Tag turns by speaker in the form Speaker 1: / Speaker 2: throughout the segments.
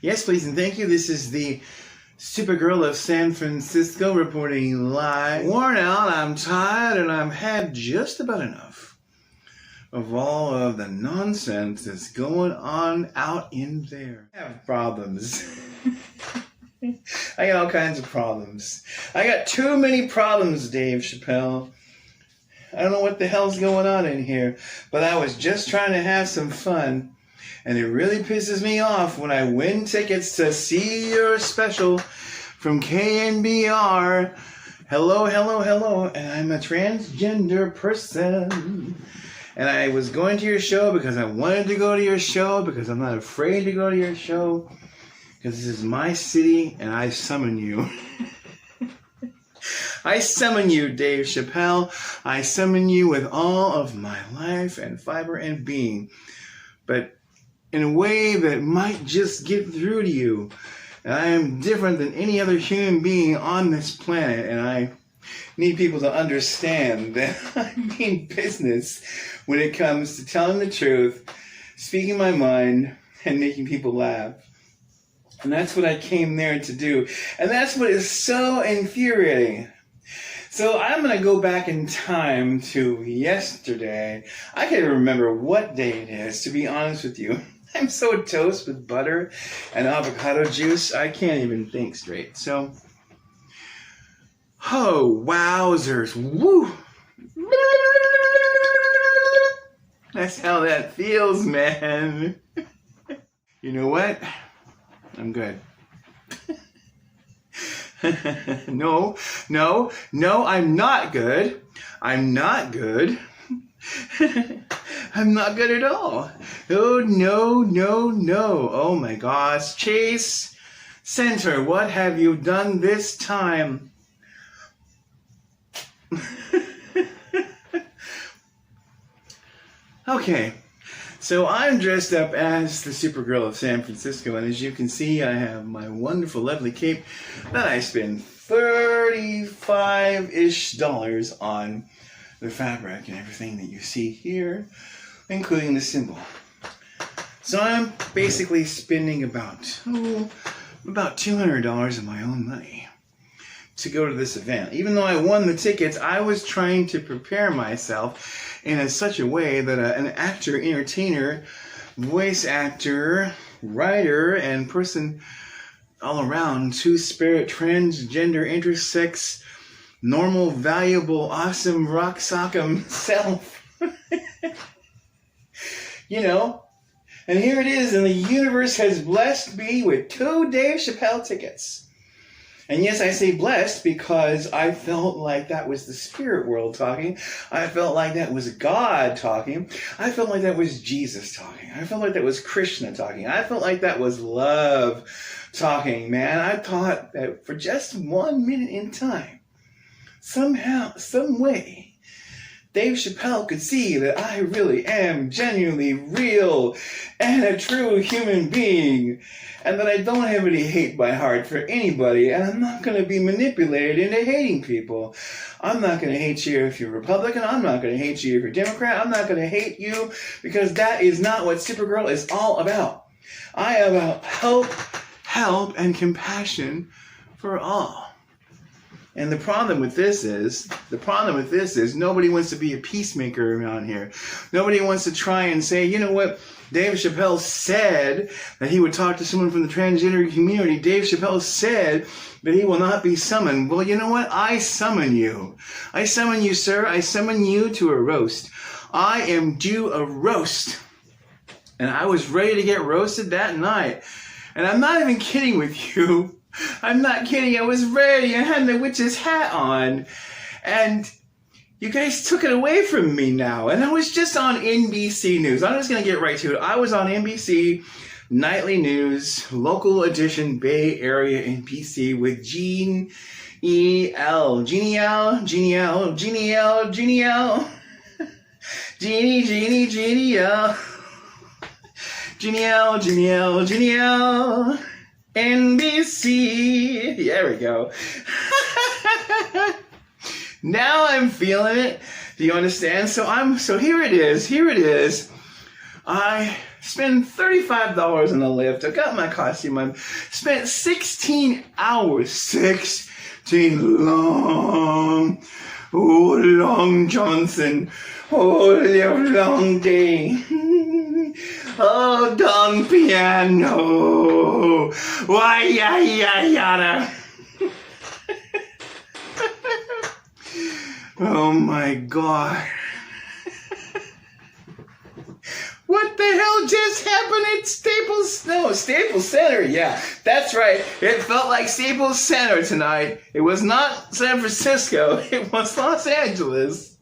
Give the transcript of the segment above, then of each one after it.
Speaker 1: Yes, please and thank you. This is the Supergirl of San Francisco reporting live. Worn out, I'm tired, and I've had just about enough of all of the nonsense that's going on out in there. I have problems. I got all kinds of problems. I got too many problems, Dave Chappelle. I don't know what the hell's going on in here, but I was just trying to have some fun. And it really pisses me off when I win tickets to see your special from KNBR. Hello, hello, hello. And I'm a transgender person. And I was going to your show because I wanted to go to your show, because I'm not afraid to go to your show. Because this is my city and I summon you. I summon you, Dave Chappelle. I summon you with all of my life and fiber and being. But in a way that might just get through to you. And I am different than any other human being on this planet, and I need people to understand that I mean business when it comes to telling the truth, speaking my mind, and making people laugh. And that's what I came there to do. And that's what is so infuriating. So I'm going to go back in time to yesterday. I can't even remember what day it is, to be honest with you. I'm so toast with butter and avocado juice, I can't even think straight. So, oh, wowzers. Woo! That's how that feels, man. You know what? I'm good. No, I'm not good. I'm not good. I'm not good at all. Oh, no. Oh, my gosh. Chase Center, what have you done this time? Okay, so I'm dressed up as the Supergirl of San Francisco, and as you can see, I have my wonderful, lovely cape that I spend $35-ish on the fabric and everything that you see here, including the symbol. So I'm basically spending about $200 of my own money to go to this event. Even though I won the tickets, I was trying to prepare myself in such a way that an actor, entertainer, voice actor, writer, and person all around, two-spirit, transgender, intersex, normal, valuable, awesome, rock sock'em self. You know, and here it is, and the universe has blessed me with 2 Dave Chappelle tickets. And yes, I say blessed because I felt like that was the spirit world talking. I felt like that was God talking. I felt like that was Jesus talking. I felt like that was Krishna talking. I felt like that was love talking, man. I thought that for just 1 minute in time, somehow, some way, Dave Chappelle could see that I really am genuinely real and a true human being, and that I don't have any hate by heart for anybody, and I'm not going to be manipulated into hating people. I'm not going to hate you if you're Republican. I'm not going to hate you if you're Democrat. I'm not going to hate you because that is not what Supergirl is all about. I am about help, and compassion for all. And the problem with this is nobody wants to be a peacemaker around here. Nobody wants to try and say, you know what, Dave Chappelle said that he would talk to someone from the transgender community. Dave Chappelle said that he will not be summoned. Well, you know what? I summon you. I summon you, sir. I summon you to a roast. I am due a roast. And I was ready to get roasted that night. And I'm not even kidding with you. I'm not kidding. I was ready. I had the witch's hat on. And you guys took it away from me now. And I was just on NBC News. I'm just going to get right to it. I was on NBC Nightly News, local edition, Bay Area NBC with Jeannie L. Jeannie L. Jeannie L. Jeannie L. Jeannie L. Jeannie L. Jeannie L. Jeannie L. Jeannie L. NBC. There we go. Now I'm feeling it. Do you understand? So here it is. I Spent $35 on the lift. I got my costume on. Spent 16 hours. 16 long. Oh, long Johnson. Oh, long day. Oh, Don Piano. Why, yada. Oh my God. What the hell just happened at Staples? No, Staples Center. Yeah, that's right. It felt like Staples Center tonight. It was not San Francisco. It was Los Angeles.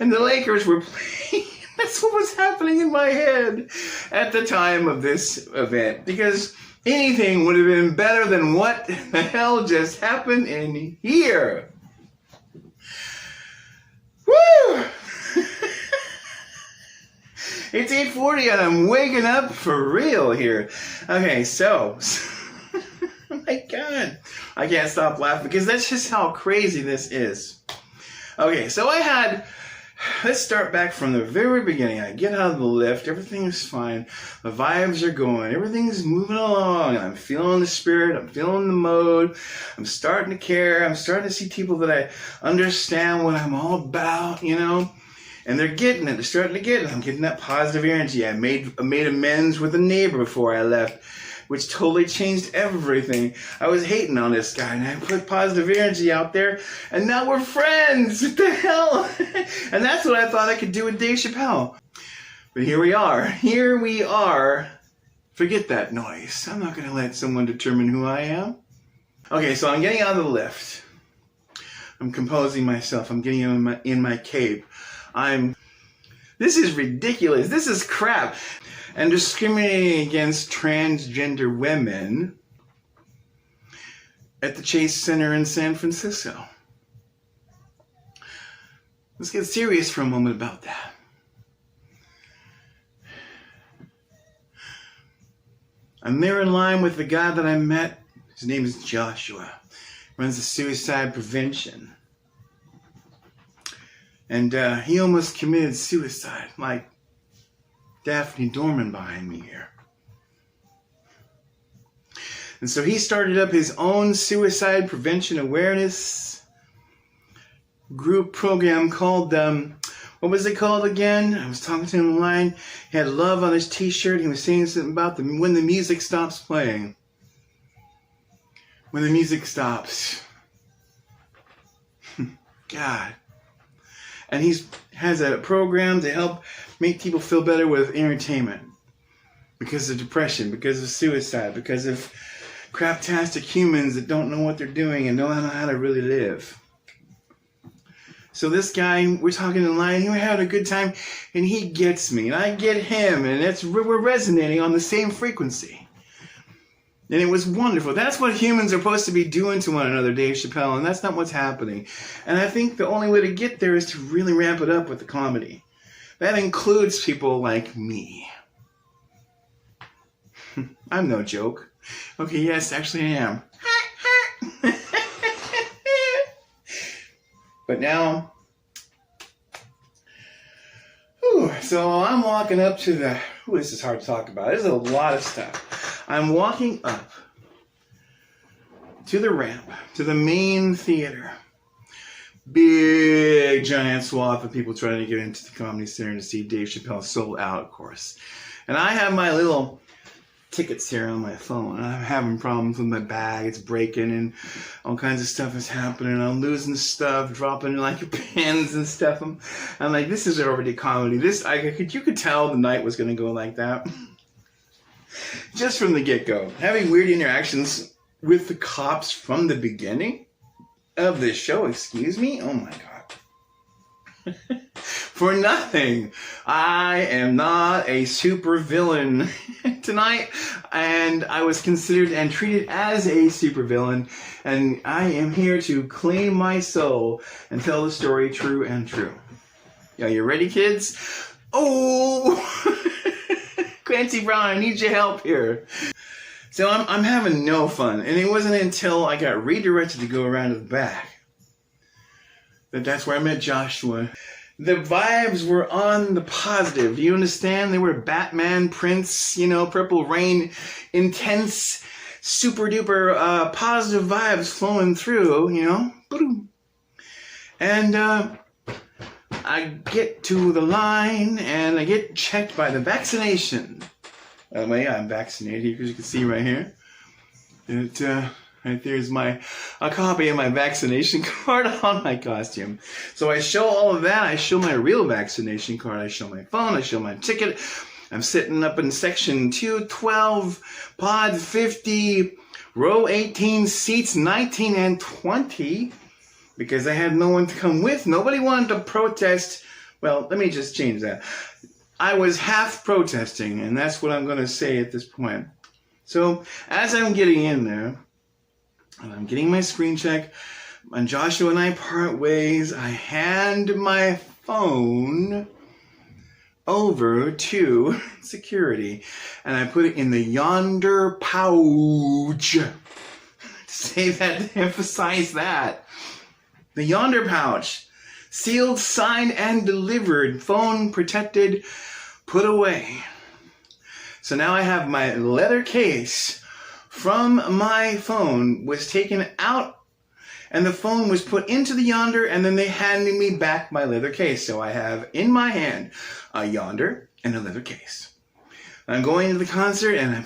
Speaker 1: And the Lakers were playing. That's what was happening in my head at the time of this event. Because anything would have been better than what the hell just happened in here. Woo! It's 8:40 and I'm waking up for real here. Okay, so oh my God. I can't stop laughing because that's just how crazy this is. Okay, so let's start back from the very beginning. I get out of the lift, everything is fine, the vibes are going, everything's moving along, and I'm feeling the spirit, I'm feeling the mode, I'm starting to care, I'm starting to see people that I understand what I'm all about, you know? And they're getting it. They're starting to get it. I'm getting that positive energy. I made amends with a neighbor before I left, which totally changed everything. I was hating on this guy, and I put positive energy out there, and now we're friends. What the hell? And that's what I thought I could do with Dave Chappelle. But here we are. Here we are. Forget that noise. I'm not going to let someone determine who I am. Okay, so I'm getting out of the lift. I'm composing myself. I'm getting in my cape. This is ridiculous. This is crap. And discriminating against transgender women at the Chase Center in San Francisco. Let's get serious for a moment about that. I'm there in line with the guy that I met. His name is Joshua. Runs the suicide prevention. And he almost committed suicide, like Daphne Dorman behind me here. And so he started up his own suicide prevention awareness group program called, what was it called again? I was talking to him online. He had love on his t-shirt. He was saying something about when the music stops playing. When the music stops. God. And he has a program to help make people feel better with entertainment. Because of depression, because of suicide, because of craptastic humans that don't know what they're doing and don't know how to really live. So this guy, we're talking in line, we're having a good time, and he gets me, and I get him, and we're resonating on the same frequency. And it was wonderful. That's what humans are supposed to be doing to one another, Dave Chappelle, and that's not what's happening. And I think the only way to get there is to really ramp it up with the comedy. That includes people like me. I'm no joke. Okay, yes, actually I am. But now, so I'm walking up to the, this is hard to talk about. There's a lot of stuff. I'm walking up to the ramp, to the main theater. Big, giant swath of people trying to get into the Comedy Center to see Dave Chappelle, sold out, of course. And I have my little tickets here on my phone. I'm having problems with my bag. It's breaking and all kinds of stuff is happening. I'm losing stuff, dropping like pens and stuff. I'm like, this is already comedy. You could tell the night was going to go like that. Just from the get-go. Having weird interactions with the cops from the beginning of this show, excuse me? Oh my God. For nothing. I am not a super villain tonight, and I was considered and treated as a super villain, and I am here to claim my soul and tell the story true and true. Yeah, you ready, kids? Oh! Clancy Brown, I need your help here. So I'm having no fun, and it wasn't until I got redirected to go around to the back that's where I met Joshua. the vibes were on the positive. Do you understand? They were Batman, Prince, Purple Rain, intense, super duper positive vibes flowing through, Boom. And I get to the line and I get checked by the vaccination. By the way, I'm vaccinated, as you can see right here. Right there's a copy of my vaccination card on my costume. So I show all of that. I show my real vaccination card. I show my phone. I show my ticket. I'm sitting up in section 212, pod 50, row 18, seats 19 and 20. Because I had no one to come with. Nobody wanted to protest. Well, let me just change that. I was half protesting, and that's what I'm going to say at this point. So, as I'm getting in there, and I'm getting my screen check, and Joshua and I part ways, I hand my phone over to security, and I put it in the yonder pouch. To say that, to emphasize that. The yonder pouch, sealed, signed, and delivered, phone protected, put away. So now I have my leather case from my phone was taken out, and the phone was put into the yonder, and then they handed me back my leather case. So I have in my hand a yonder and a leather case. I'm going to the concert, and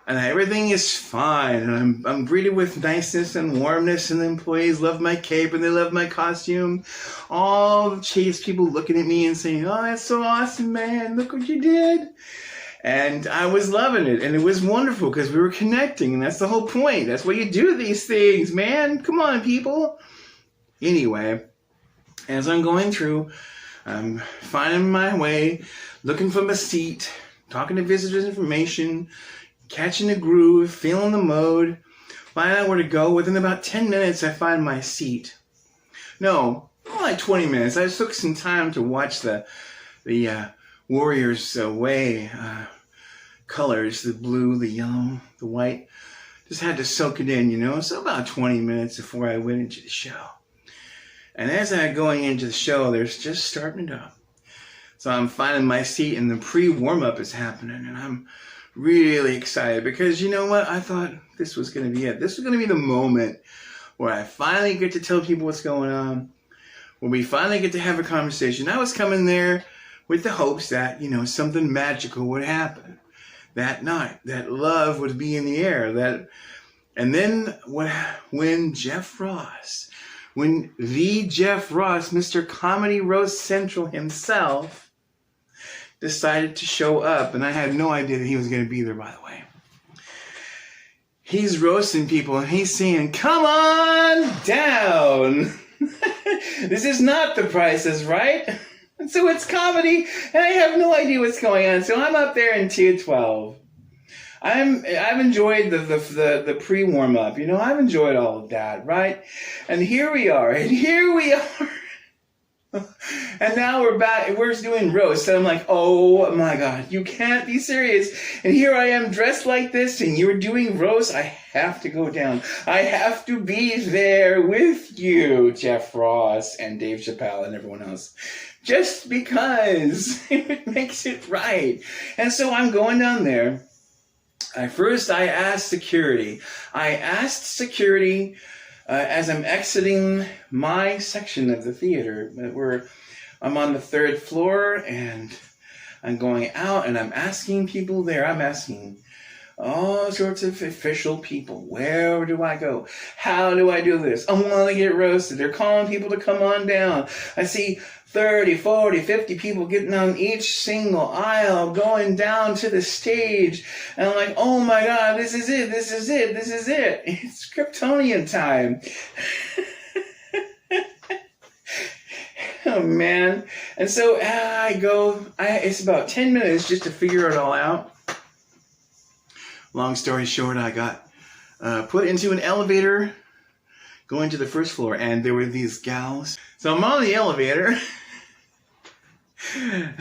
Speaker 1: everything is fine, and I'm greeted with niceness and warmness, and the employees love my cape, and they love my costume. All the Chase people looking at me and saying, "Oh, that's so awesome, man, look what you did." And I was loving it, and it was wonderful, because we were connecting, and that's the whole point. That's why you do these things, man. Come on, people. Anyway, as I'm going through, I'm finding my way, looking for my seat, talking to visitors information, catching the groove, feeling the mode, find out where to go. Within about 10 minutes, I find my seat. No, more like 20 minutes. I took some time to watch the Warriors way colors, the blue, the yellow, the white. Just had to soak it in, So about 20 minutes before I went into the show. And as I'm going into the show, there's just starting it up. So I'm finding my seat, and the pre-warm-up is happening, and I'm really excited because you know what? I thought this was going to be it. This was going to be the moment where I finally get to tell people what's going on, where we finally get to have a conversation. I was coming there with the hopes that, something magical would happen that night, that love would be in the air, and then when Jeff Ross, Mr. Comedy Roast Central himself, decided to show up, and I had no idea that he was going to be there, by the way. He's roasting people, and he's saying, "Come on down." This is not The Price is Right. So it's comedy, and I have no idea what's going on. So I'm up there in 212. I've enjoyed the pre-warm-up. I've enjoyed all of that, right? And here we are. And now we're back, we're doing roast, and I'm like, oh my God, you can't be serious. And here I am dressed like this, and you're doing roast. I have to go down. I have to be there with you, Jeff Ross and Dave Chappelle and everyone else. Just because it makes it right. And so I'm going down there. I asked security. As I'm exiting my section of the theater, where I'm on the 3rd floor, and I'm going out, and I'm asking people there. I'm asking all sorts of official people. Where do I go? How do I do this? I want to get roasted. They're calling people to come on down. I see 30, 40, 50 people getting on each single aisle, going down to the stage. And I'm like, oh my God, this is it. It's Kryptonian time. Oh man. And so it's about 10 minutes just to figure it all out. Long story short, I got put into an elevator going to the 1st floor, and there were these gals. So I'm on the elevator, and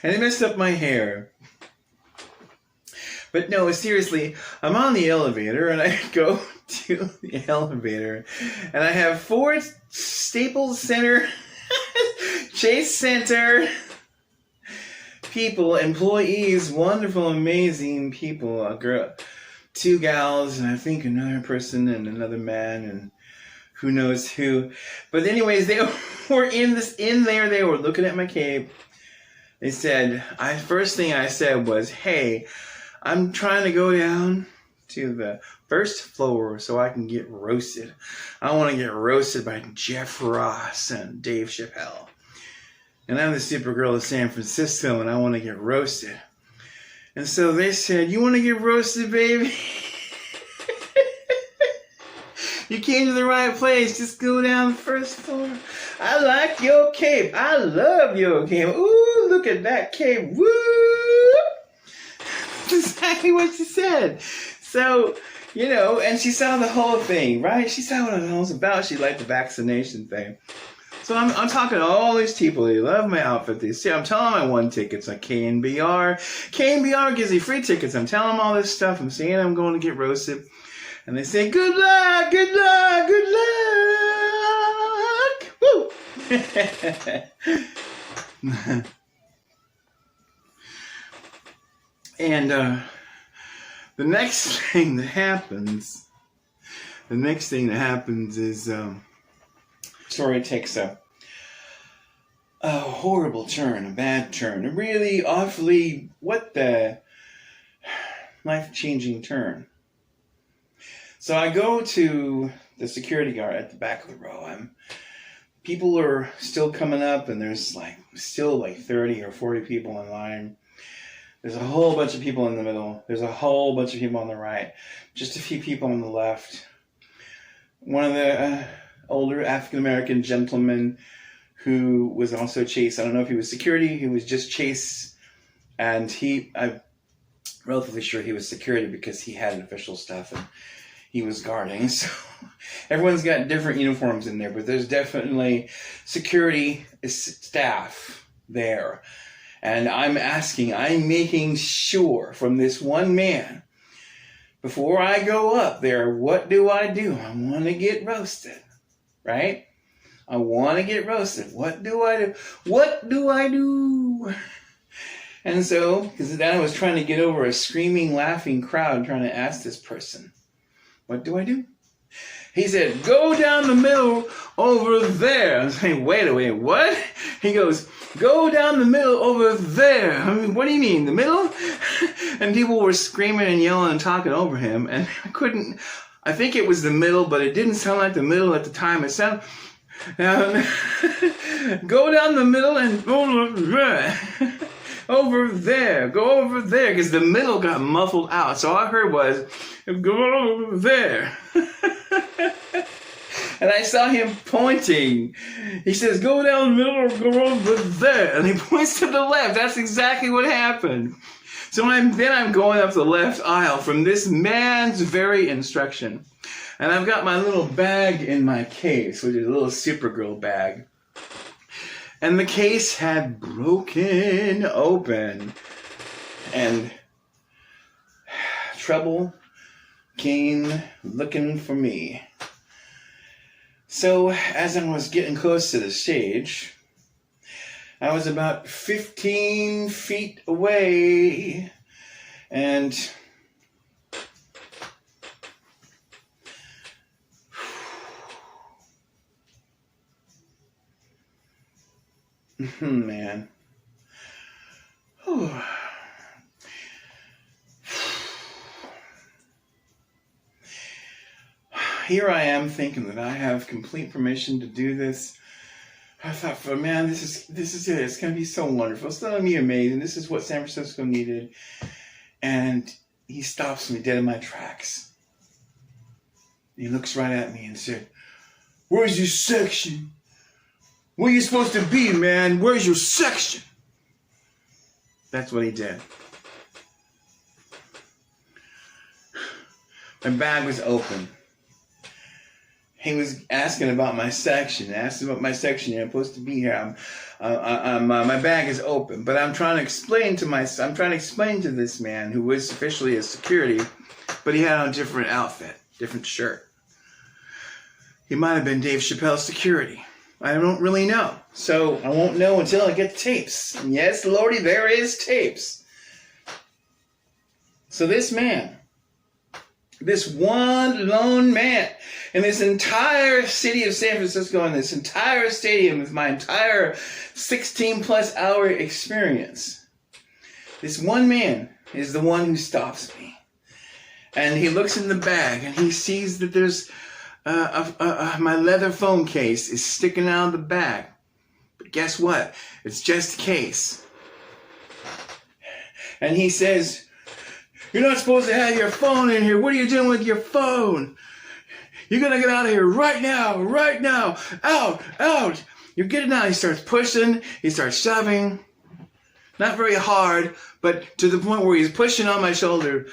Speaker 1: they messed up my hair. But no, seriously, I'm on the elevator, and I go to the elevator, and I have 4 Staples Center, Chase Center people, employees, wonderful, amazing people, a girl, 2 gals, and I think another person and another man, and who knows who. But anyways, they were in there, they were looking at my cape. They said, first thing I said was, hey, I'm trying to go down to the first floor so I can get roasted. I want to get roasted by Jeff Ross and Dave Chappelle. And I'm the Supergirl of San Francisco, and I want to get roasted. And so they said, you want to get roasted, baby? You came to the right place. Just go down the first floor. I like your cape. I love your cape. Ooh, look at that cape. Woo! That's exactly what she said. So, you know, and she saw the whole thing, right? She saw what it was about. She liked the vaccination thing. So I'm talking to all these people. They love my outfit. They see I'm telling them I won tickets on KNBR. KNBR gives you free tickets. I'm telling them all this stuff. I'm saying I'm going to get roasted. And they say, good luck, good luck, good luck. Woo! And the next thing that happens is story takes a horrible turn, a bad turn, a really awfully, what the, life-changing turn. So I go to the security guard at the back of the row. People are still coming up, and there's still 30 or 40 people in line. There's a whole bunch of people in the middle. There's a whole bunch of people on the right. Just a few people on the left. One of the older African-American gentlemen who was also Chase. I don't know if he was security. He was just Chase. And I'm relatively sure he was security because he had official stuff and he was guarding. So everyone's got different uniforms in there, but there's definitely security staff there. And I'm making sure from this one man, before I go up there, what do? I want to get roasted, right? I want to get roasted. What do I do? What do I do? And so, because then I was trying to get over a screaming, laughing crowd trying to ask this person, what do I do? He said, go down the middle over there. I was saying, wait a minute, what? He goes, go down the middle over there. I mean, what do you mean, the middle? And people were screaming and yelling and talking over him. And I think it was the middle, but it didn't sound like the middle at the time. It sounded, go down the middle and over there, go over there, because the middle got muffled out. So all I heard was, go over there. And I saw him pointing. He says, go down the middle, go over there. And he points to the left. That's exactly what happened. So I'm going up the left aisle from this man's very instruction. And I've got my little bag in my case, which is a little Supergirl bag. And the case had broken open. And trouble came looking for me. So as I was getting close to the stage, I was about 15 feet away, and man. Here I am thinking that I have complete permission to do this. I thought, man, this is it. It's going to be so wonderful. It's going to be amazing. This is what San Francisco needed. And he stops me dead in my tracks. He looks right at me and said, where's your section? Where you supposed to be, man? Where's your section? That's what he did. My bag was open. He was asking about my section. You're supposed to be here. My bag is open, but I'm trying to explain to this man who was officially a security, but he had on a different outfit, different shirt. He might have been Dave Chappelle security. I don't really know. So I won't know until I get the tapes. And yes, Lordy, there is tapes. So this man, this one lone man in this entire city of San Francisco, in this entire stadium, with my entire 16+ hour experience, this one man is the one who stops me. And he looks in the bag and he sees that there's my leather phone case is sticking out of the bag. But guess what? It's just a case. And he says, "You're not supposed to have your phone in here. What are you doing with your phone? You're going to get out of here right now, right now. Out, out. You're getting out." He starts pushing. He starts shoving. Not very hard, but to the point where he's pushing on my shoulder,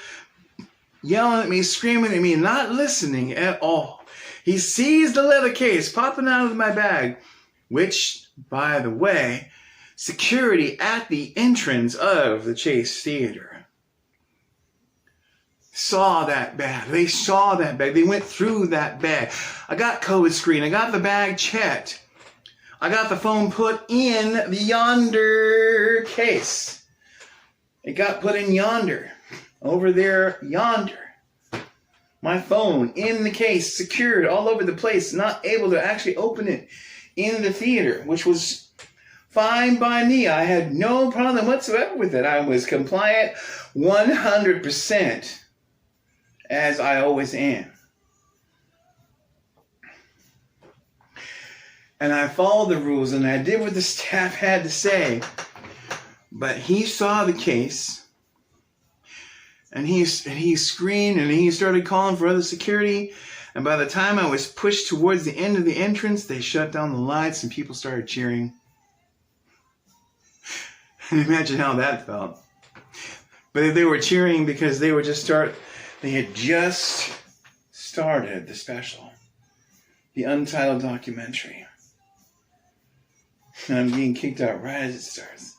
Speaker 1: yelling at me, screaming at me, not listening at all. He sees the leather case popping out of my bag, which, by the way, security at the entrance of the Chase Theater saw that bag. They saw that bag. They went through that bag. I got code screen. I got the bag checked. I got the phone put in the yonder case. It got put in yonder. Over there, yonder. My phone in the case, secured all over the place, not able to actually open it in the theater, which was fine by me. I had no problem whatsoever with it. I was compliant 100%, as I always am. And I followed the rules and I did what the staff had to say. But he saw the case. And he screamed and he started calling for other security. And by the time I was pushed towards the end of the entrance, they shut down the lights and people started cheering. And imagine how that felt. But they were cheering because they had just started the special. The untitled documentary. And I'm being kicked out right as it starts.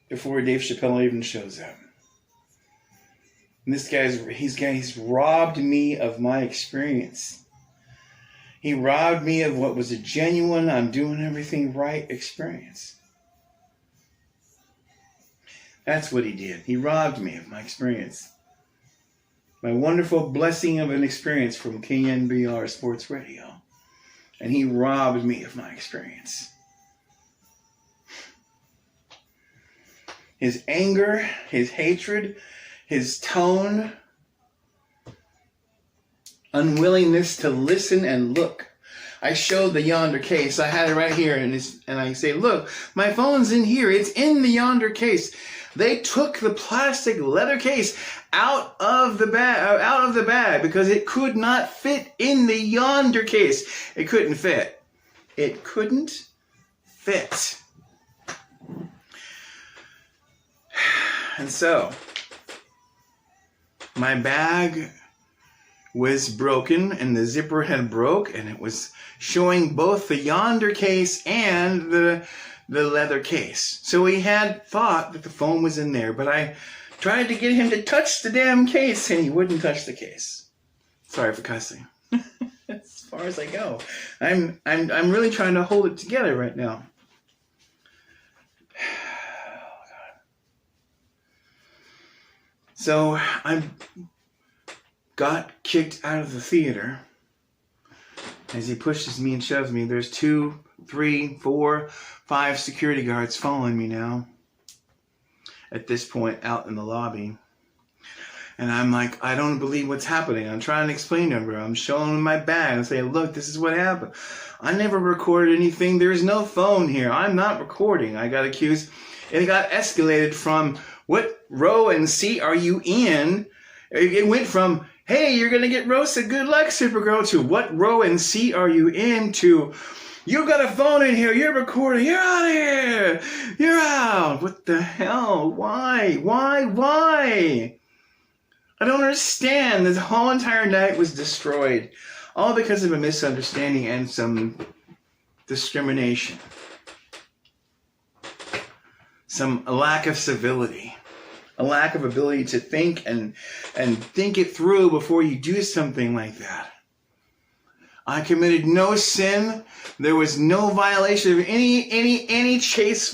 Speaker 1: Before Dave Chappelle even shows up. And this he's robbed me of my experience. He robbed me of what was a genuine, I'm doing everything right experience. That's what he did. He robbed me of my experience. My wonderful blessing of an experience from KNBR Sports Radio. And he robbed me of my experience. His anger, his hatred, his tone, unwillingness to listen and look. I showed the yonder case. I had it right here, and I say, "Look, my phone's in here. It's in the yonder case." They took the plastic leather case out of the bag because it could not fit in the yonder case. It couldn't fit. It couldn't fit. And so, my bag was broken and the zipper had broke and it was showing both the yonder case and the leather case. So he had thought that the phone was in there, but I tried to get him to touch the damn case and he wouldn't touch the case. Sorry for cussing. As far as I go. I'm really trying to hold it together right now. So I got kicked out of the theater as he pushes me and shoves me. There's 2, 3, 4, 5 security guards following me now at this point out in the lobby. And I'm like, I don't believe what's happening. I'm trying to explain to him. I'm showing him my bag and saying, "Look, this is what happened. I never recorded anything. There's no phone here. I'm not recording." I got accused. And it got escalated from, "What row and seat are you in?" It went from, "Hey, you're going to get roasted. Good luck, Supergirl," to "What row and seat are you in?" to "You got a phone in here. You're recording. You're out of here. You're out." What the hell? Why? I don't understand. The whole entire night was destroyed. All because of a misunderstanding and some discrimination. Some lack of civility. A lack of ability to think and think it through before you do something like that. I committed no sin. There was no violation of any Chase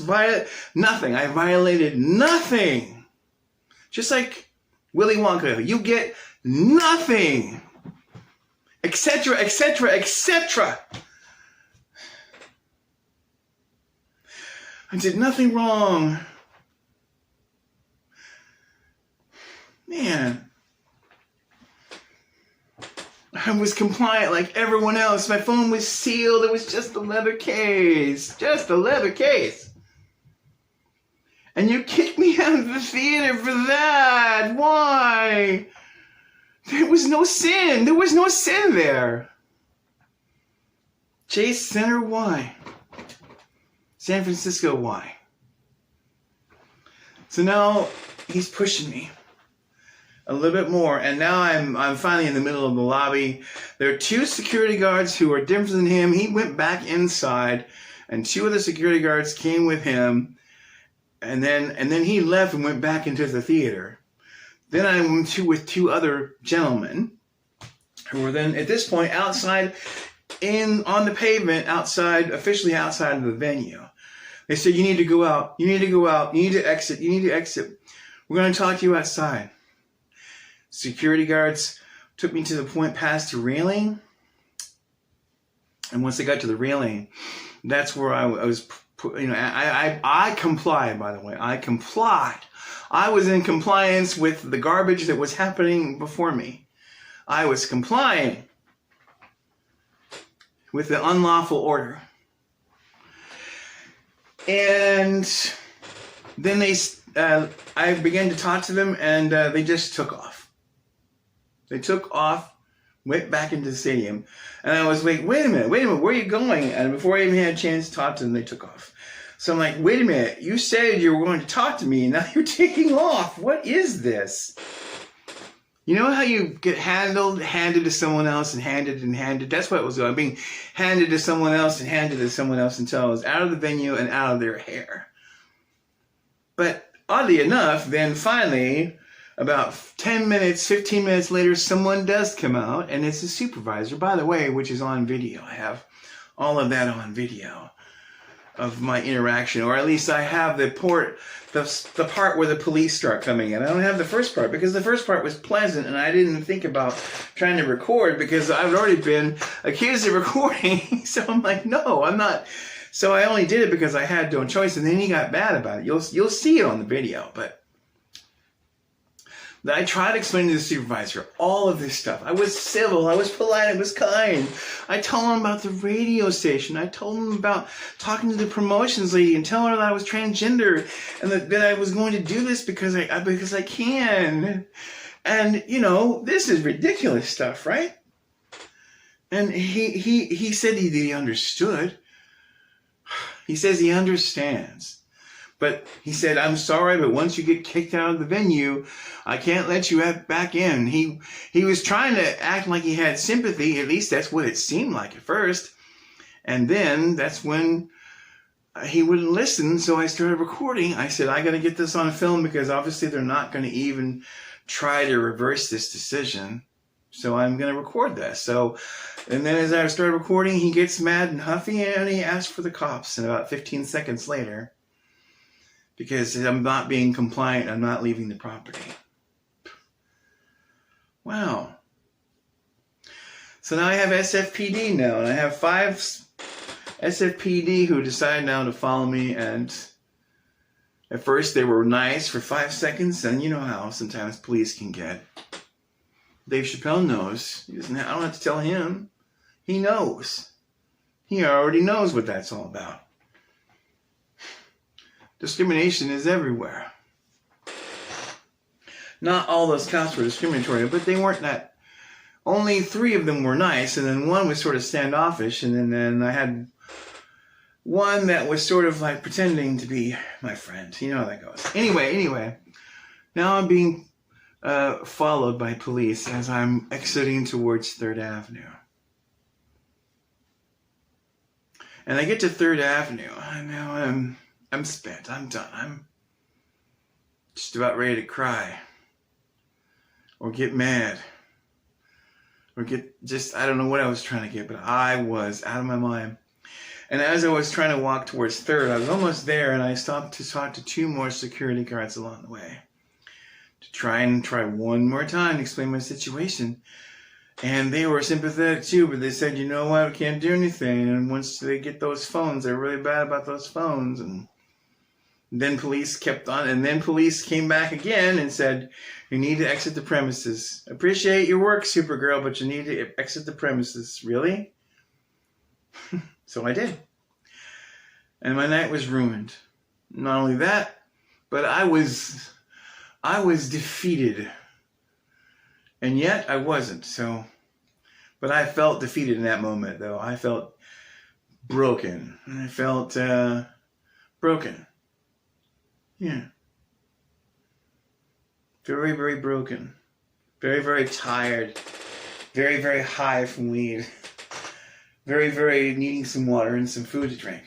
Speaker 1: nothing. I violated nothing. Just like Willy Wonka, you get nothing, etc., etc., etc. I did nothing wrong. Man. I was compliant like everyone else. My phone was sealed. It was just a leather case. Just a leather case. And you kicked me out of the theater for that. Why? There was no sin. There was no sin there. Chase Center, why? San Francisco, why? So now he's pushing me a little bit more, and now I'm finally in the middle of the lobby. There are two security guards who are different than him. He went back inside, and two other security guards came with him, and then he left and went back into the theater. Then I went with two other gentlemen who were then at this point outside on the pavement outside, officially outside of the venue. They said, "You need to go out. You need to go out. You need to exit. You need to exit. We're going to talk to you outside." Security guards took me to the point past the railing. And once I got to the railing, that's where I was, I complied, by the way. I complied. I was in compliance with the garbage that was happening before me. I was complying with the unlawful order. And then I began to talk to them, and they just took off. They took off, went back into the stadium, and I was like, wait a minute, where are you going? And before I even had a chance to talk to them, they took off. So I'm like, wait a minute, you said you were going to talk to me, and now you're taking off. What is this? You know how you get handed to someone else, and handed? That's what it was going. Being handed to someone else and handed to someone else until I was out of the venue and out of their hair. But oddly enough, then finally, about 10 minutes, 15 minutes later, someone does come out, and it's a supervisor, by the way, which is on video. I have all of that on video of my interaction, or at least I have the part where the police start coming in. I don't have the first part, because the first part was pleasant, and I didn't think about trying to record, because I've already been accused of recording, so I'm like, no, I'm not. So I only did it because I had no choice, and then he got mad about it. You'll see it on the video, but I tried explaining to the supervisor all of this stuff. I was civil, I was polite, I was kind. I told him about the radio station. I told him about talking to the promotions lady and telling her that I was transgender and that I was going to do this because I can. And, you know, this is ridiculous stuff, right? And he said he understood. He says he understands. But he said, I'm sorry, but once you get kicked out of the venue, I can't let you back in. He was trying to act like he had sympathy. At least that's what it seemed like at first. And then that's when he wouldn't listen. So I started recording. I said, I got to get this on film because obviously they're not going to even try to reverse this decision. So I'm going to record this. And then as I started recording, he gets mad and huffy and he asks for the cops. And about 15 seconds later, because I'm not being compliant, I'm not leaving the property. Wow. So now I have SFPD now, and I have 5 SFPD who decide now to follow me, and at first they were nice for 5 seconds, and you know how sometimes police can get. Dave Chappelle knows. I don't have to tell him. He knows. He already knows what that's all about. Discrimination is everywhere. Not all those cops were discriminatory, but they weren't that. Only 3 of them were nice, and then 1 was sort of standoffish, and then I had 1 that was sort of like pretending to be my friend. You know how that goes. Anyway, now I'm being followed by police as I'm exiting towards 3rd Avenue. And I get to 3rd Avenue, and now I'm spent. I'm done. I'm just about ready to cry or get mad or I don't know what I was trying to get, but I was out of my mind. And as I was trying to walk towards 3rd, I was almost there, and I stopped to talk to 2 more security guards along the way to try one more time to explain my situation. And they were sympathetic too, but they said, you know what, we can't do anything. And once they get those phones, they're really bad about those phones. And then police kept on, and then police came back again and said, you need to exit the premises. Appreciate your work, Supergirl, but you need to exit the premises. Really? So I did. And my night was ruined. Not only that, but I was defeated. And yet I wasn't. But I felt defeated in that moment, though. I felt broken. I felt broken. Yeah. Very, very broken. Very, very tired. Very, very high from weed. Very, very needing some water and some food to drink.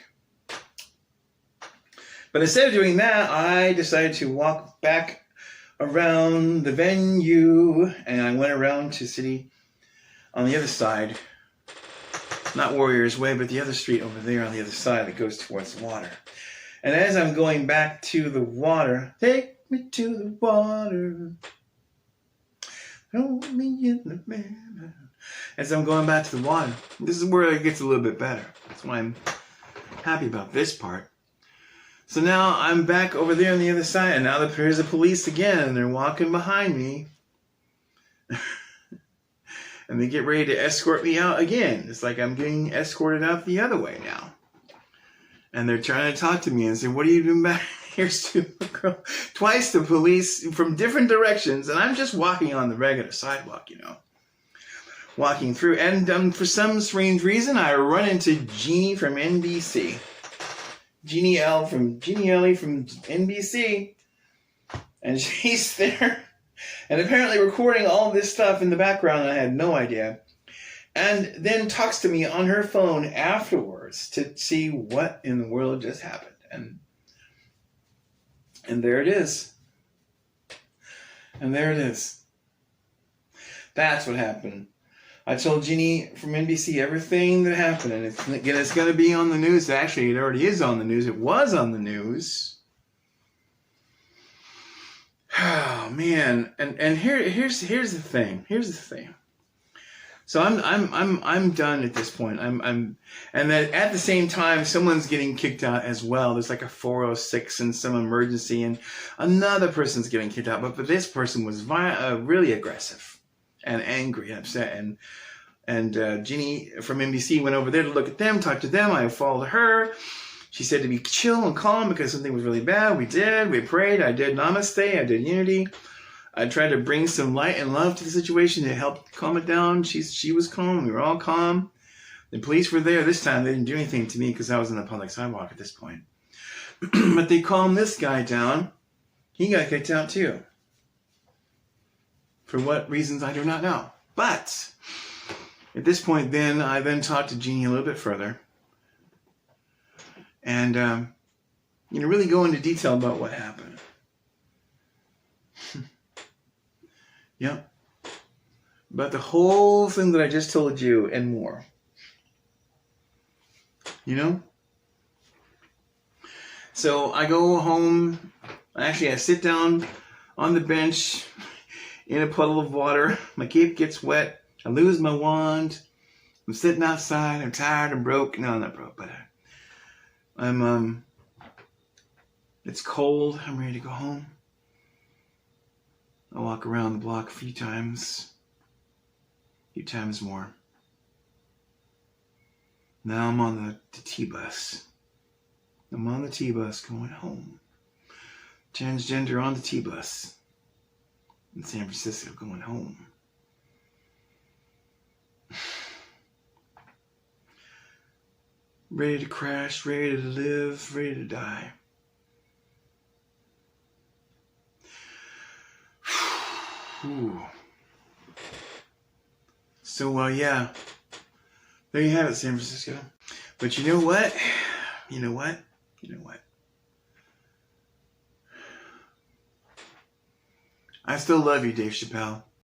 Speaker 1: But instead of doing that, I decided to walk back around the venue, and I went around to city on the other side. Not Warriors Way, but the other street over there on the other side that goes towards the water. And as I'm going back to the water, take me to the water. Throw me in the river. As I'm going back to the water, this is where it gets a little bit better. That's why I'm happy about this part. So now I'm back over there on the other side, and now here's the police again, and they're walking behind me. And they get ready to escort me out again. It's like I'm getting escorted out the other way now. And they're trying to talk to me and say, what are you doing back here, Supergirl? Twice the police from different directions, and I'm just walking on the regular sidewalk, you know. Walking through, and for some strange reason, I run into Jeannie from NBC. Jeannie Ellie from NBC. And she's there, and apparently recording all this stuff in the background. I had no idea. And then talks to me on her phone afterwards to see what in the world just happened. And there it is. And there it is. That's what happened. I told Jeannie from NBC everything that happened, and it's going to be on the news. Actually, it already is on the news. It was on the news. Oh man! And here's the thing. Here's the thing. So I'm done at this point. And then at the same time, someone's getting kicked out as well. There's like a 406 and some emergency, and another person's getting kicked out. But this person was really aggressive and angry and upset. And Jeannie from NBC went over there to look at them, talk to them. I followed her. She said to be chill and calm because something was really bad. We did. We prayed. I did namaste. I did unity. I tried to bring some light and love to the situation to help calm it down. She was calm. We were all calm. The police were there this time. They didn't do anything to me because I was on the public sidewalk at this point. But they calmed this guy down. He got kicked out too. For what reasons, I do not know. But at this point, I then talked to Jeannie a little bit further. And, really go into detail about what happened. Yep. About the whole thing that I just told you and more. You know? So I go home. Actually, I sit down on the bench in a puddle of water. My cape gets wet. I lose my wand. I'm sitting outside. I'm tired. I'm broke. No, I'm not broke, but it's cold. I'm ready to go home. I walk around the block a few times more. Now I'm on the T-bus. I'm on the T-bus going home. Transgender on the T-bus in San Francisco going home. Ready to crash, ready to live, ready to die. Ooh. So, yeah. There you have it, San Francisco. But you know what? You know what? I still love you, Dave Chappelle.